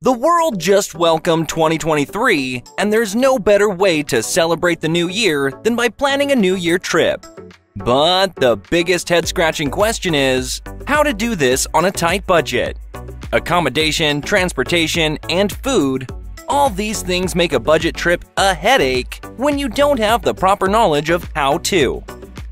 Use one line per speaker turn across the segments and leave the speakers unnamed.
The world just welcomed 2023, and there's no better way to celebrate the new year than by planning a New Year trip. But the biggest head-scratching question is, how to do this on a tight budget? Accommodation, transportation, and food, all these things make a budget trip a headache when you don't have the proper knowledge of how to.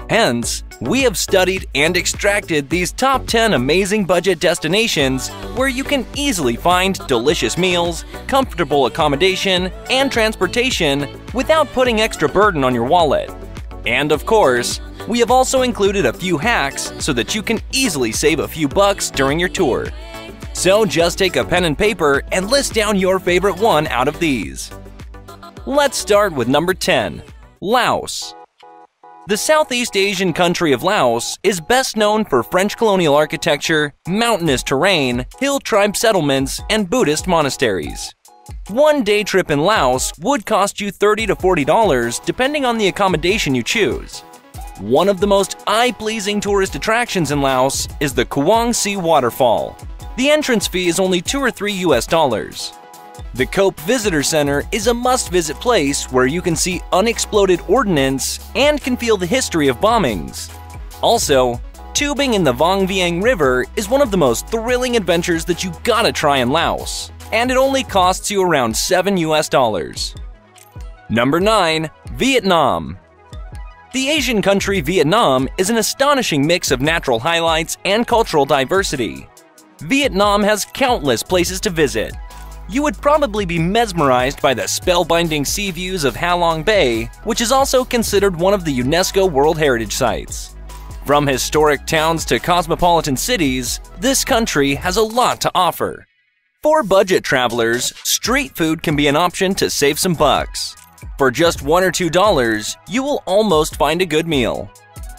Hence, we have studied and extracted these top 10 amazing budget destinations where you can easily find delicious meals, comfortable accommodation, and transportation without putting extra burden on your wallet. And of course, we have also included a few hacks so that you can easily save a few bucks during your tour. So just take a pen and paper and list down your favorite one out of these. Let's start with number 10, Laos. The Southeast Asian country of Laos is best known for French colonial architecture, mountainous terrain, hill tribe settlements, and Buddhist monasteries. One day trip in Laos would cost you $30 to $40 depending on the accommodation you choose. One of the most eye-pleasing tourist attractions in Laos is the Kuang Si waterfall. The entrance fee is only $2 or $3 US. The Cope Visitor Center is a must-visit place where you can see unexploded ordnance and can feel the history of bombings. Also, tubing in the Vong Vieng River is one of the most thrilling adventures that you gotta try in Laos, and it only costs you around $7 US. Number 9, Vietnam. The Asian country Vietnam is an astonishing mix of natural highlights and cultural diversity. Vietnam has countless places to visit. You would probably be mesmerized by the spellbinding sea views of Ha Long Bay, which is also considered one of the UNESCO World Heritage Sites. From historic towns to cosmopolitan cities, this country has a lot to offer. For budget travelers, street food can be an option to save some bucks. For just $1 or $2, you will almost find a good meal.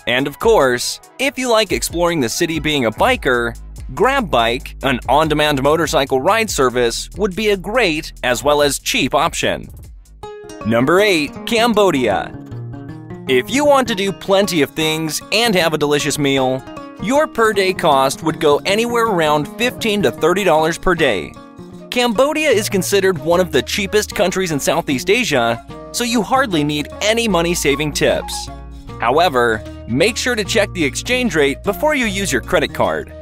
And of course, if you like exploring the city being a biker, Grab Bike, an on-demand motorcycle ride service, would be a great as well as cheap option. Number 8, Cambodia. If you want to do plenty of things and have a delicious meal, your per-day cost would go anywhere around $15 to $30 per day. Cambodia is considered one of the cheapest countries in Southeast Asia, so you hardly need any money-saving tips. However, make sure to check the exchange rate before you use your credit card.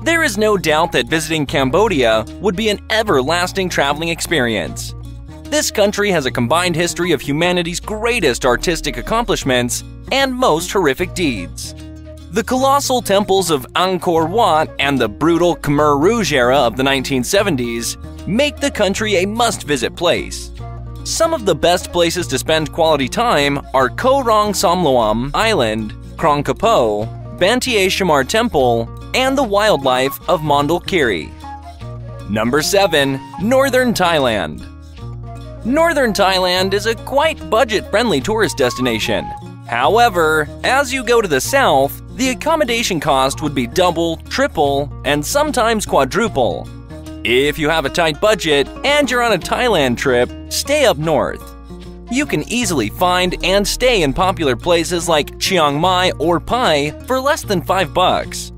There is no doubt that visiting Cambodia would be an everlasting traveling experience. This country has a combined history of humanity's greatest artistic accomplishments and most horrific deeds. The colossal temples of Angkor Wat and the brutal Khmer Rouge era of the 1970s make the country a must-visit place. Some of the best places to spend quality time are Koh Rong Somloam Island, Krong Kapo, Banteay Shamar Temple, and the wildlife of Mondulkiri. Number 7, Northern Thailand. Northern Thailand is a quite budget-friendly tourist destination. However, as you go to the south, the accommodation cost would be double, triple, and sometimes quadruple. If you have a tight budget and you're on a Thailand trip, stay up north. You can easily find and stay in popular places like Chiang Mai or Pai for less than $5.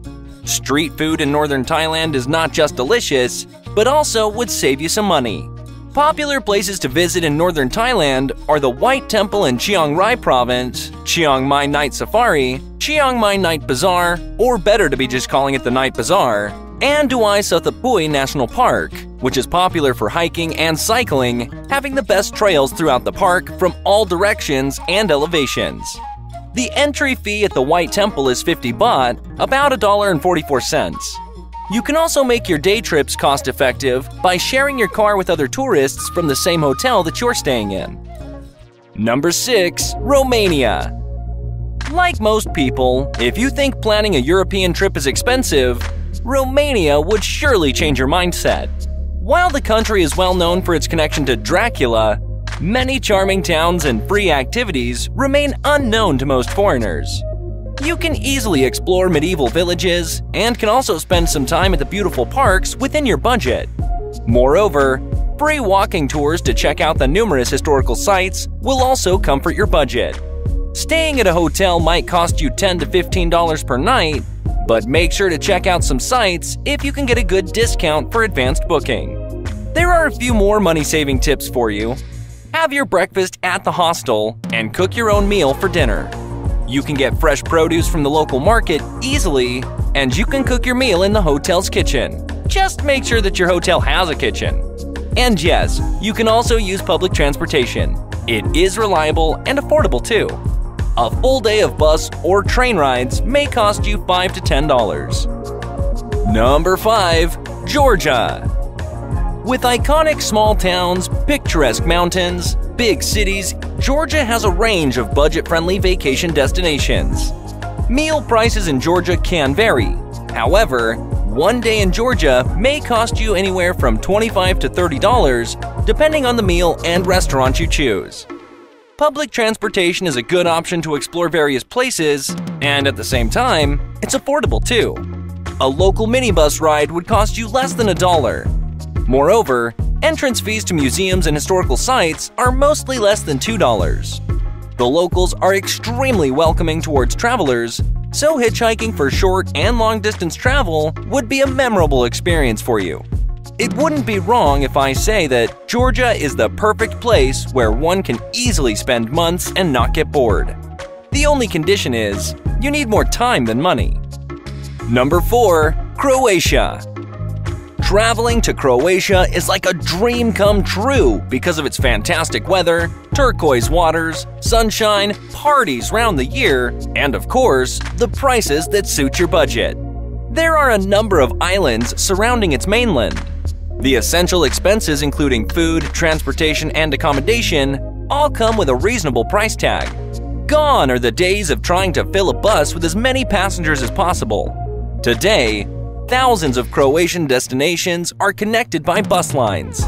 Street food in northern Thailand is not just delicious, but also would save you some money. Popular places to visit in northern Thailand are the White Temple in Chiang Rai Province, Chiang Mai Night Safari, Chiang Mai Night Bazaar, or better to be just calling it the Night Bazaar, and Duai Sathapui National Park, which is popular for hiking and cycling, having the best trails throughout the park from all directions and elevations. The entry fee at the White Temple is 50 baht, about $1.44. You can also make your day trips cost-effective by sharing your car with other tourists from the same hotel that you're staying in. Number 6, Romania. Like most people, if you think planning a European trip is expensive, Romania would surely change your mindset. While the country is well known for its connection to Dracula, many charming towns and free activities remain unknown to most foreigners. You can easily explore medieval villages and can also spend some time at the beautiful parks within your budget. Moreover, free walking tours to check out the numerous historical sites will also comfort your budget. Staying at a hotel might cost you $10 to $15 per night, but make sure to check out some sites if you can get a good discount for advanced booking. There are a few more money-saving tips for you. Have your breakfast at the hostel and cook your own meal for dinner. You can get fresh produce from the local market easily, and you can cook your meal in the hotel's kitchen. Just make sure that your hotel has a kitchen. And yes, you can also use public transportation. It is reliable and affordable too. A full day of bus or train rides may cost you $5 to $10. Number 5. Georgia. With iconic small towns, picturesque mountains, big cities, Georgia has a range of budget-friendly vacation destinations. Meal prices in Georgia can vary. However, one day in Georgia may cost you anywhere from $25 to $30, depending on the meal and restaurant you choose. Public transportation is a good option to explore various places, and at the same time, it's affordable too. A local minibus ride would cost you less than $1. Moreover, entrance fees to museums and historical sites are mostly less than $2. The locals are extremely welcoming towards travelers, so hitchhiking for short and long-distance travel would be a memorable experience for you. It wouldn't be wrong if I say that Georgia is the perfect place where one can easily spend months and not get bored. The only condition is, you need more time than money. Number 4. Croatia. Traveling to Croatia is like a dream come true because of its fantastic weather, turquoise waters, sunshine, parties round the year, and of course, the prices that suit your budget. There are a number of islands surrounding its mainland. The essential expenses including food, transportation, and accommodation all come with a reasonable price tag. Gone are the days of trying to fill a bus with as many passengers as possible. Today, thousands of Croatian destinations are connected by bus lines.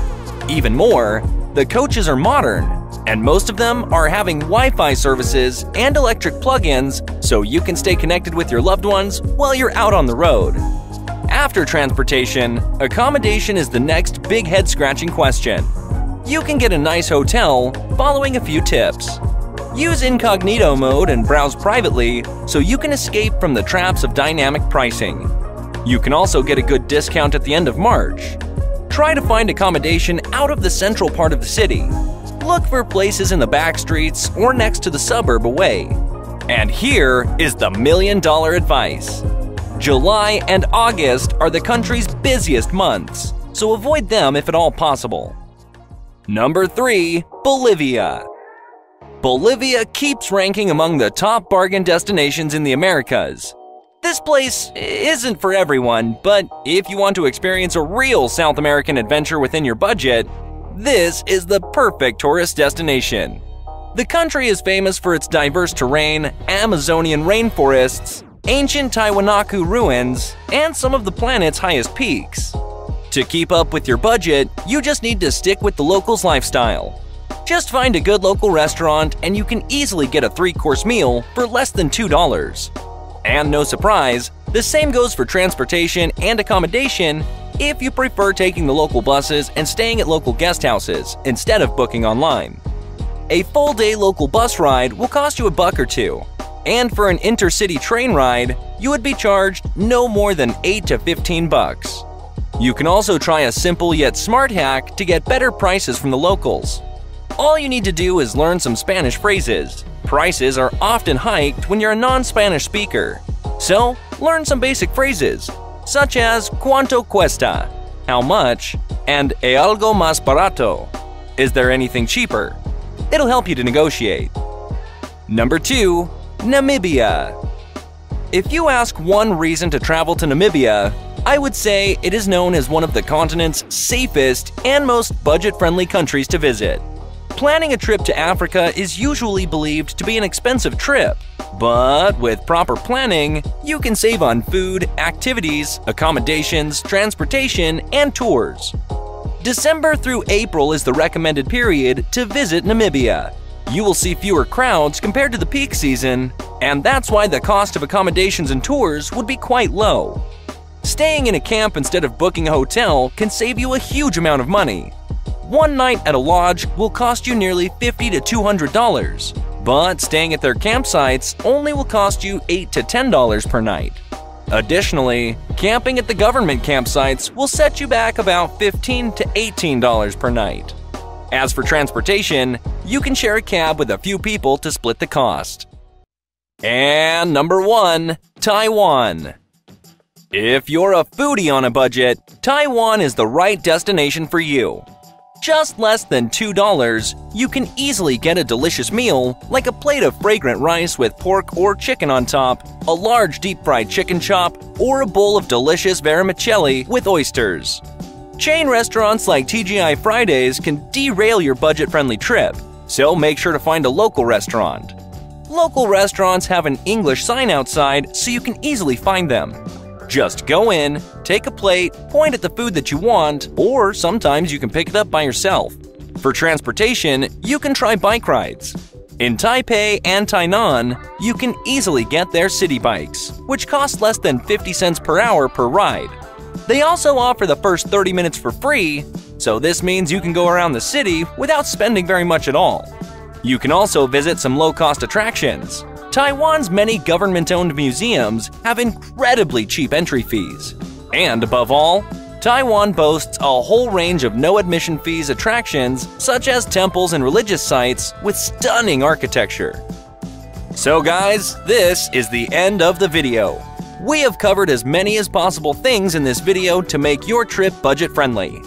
Even more, the coaches are modern, and most of them are having Wi-Fi services and electric plug-ins so you can stay connected with your loved ones while you're out on the road. After transportation, accommodation is the next big head-scratching question. You can get a nice hotel following a few tips. Use incognito mode and browse privately so you can escape from the traps of dynamic pricing. You can also get a good discount at the end of March. Try to find accommodation out of the central part of the city. Look for places in the back streets or next to the suburb away. And here is the $1 million advice. July and August are the country's busiest months, so avoid them if at all possible. Number 3. Bolivia. Bolivia keeps ranking among the top bargain destinations in the Americas. This place isn't for everyone, but if you want to experience a real South American adventure within your budget, this is the perfect tourist destination. The country is famous for its diverse terrain, Amazonian rainforests, ancient Tiwanaku ruins, and some of the planet's highest peaks. To keep up with your budget, you just need to stick with the locals' lifestyle. Just find a good local restaurant and you can easily get a 3-course meal for less than $2. And no surprise, the same goes for transportation and accommodation if you prefer taking the local buses and staying at local guest houses instead of booking online. A full-day local bus ride will cost you $1 or $2, and for an intercity train ride, you would be charged no more than $8 to $15. You can also try a simple yet smart hack to get better prices from the locals. All you need to do is learn some Spanish phrases. Prices are often hiked when you're a non-Spanish speaker. So, learn some basic phrases, such as ¿Cuánto cuesta? How much? And ¿Hay algo más barato? Is there anything cheaper? It'll help you to negotiate. Number 2. Namibia. If you ask one reason to travel to Namibia, I would say it is known as one of the continent's safest and most budget-friendly countries to visit. Planning a trip to Africa is usually believed to be an expensive trip, but with proper planning, you can save on food, activities, accommodations, transportation, and tours. December through April is the recommended period to visit Namibia. You will see fewer crowds compared to the peak season, and that's why the cost of accommodations and tours would be quite low. Staying in a camp instead of booking a hotel can save you a huge amount of money. One night at a lodge will cost you nearly $50 to $200, but staying at their campsites only will cost you $8 to $10 per night. Additionally, camping at the government campsites will set you back about $15 to $18 per night. As for transportation, you can share a cab with a few people to split the cost. And number 1, Taiwan. If you're a foodie on a budget, Taiwan is the right destination for you. Just less than $2, you can easily get a delicious meal like a plate of fragrant rice with pork or chicken on top, a large deep-fried chicken chop, or a bowl of delicious vermicelli with oysters. Chain restaurants like TGI Fridays can derail your budget-friendly trip, so make sure to find a local restaurant. Local restaurants have an English sign outside so you can easily find them. Just go in, take a plate, point at the food that you want, or sometimes you can pick it up by yourself. For transportation, you can try bike rides. In Taipei and Tainan, you can easily get their city bikes, which cost less than 50 cents per hour per ride. They also offer the first 30 minutes for free, so this means you can go around the city without spending very much at all. You can also visit some low-cost attractions. Taiwan's many government-owned museums have incredibly cheap entry fees. And above all, Taiwan boasts a whole range of no-admission fees attractions such as temples and religious sites with stunning architecture. So guys, this is the end of the video. We have covered as many as possible things in this video to make your trip budget-friendly.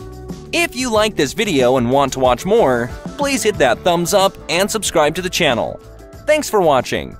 If you like this video and want to watch more, please hit that thumbs up and subscribe to the channel. Thanks for watching.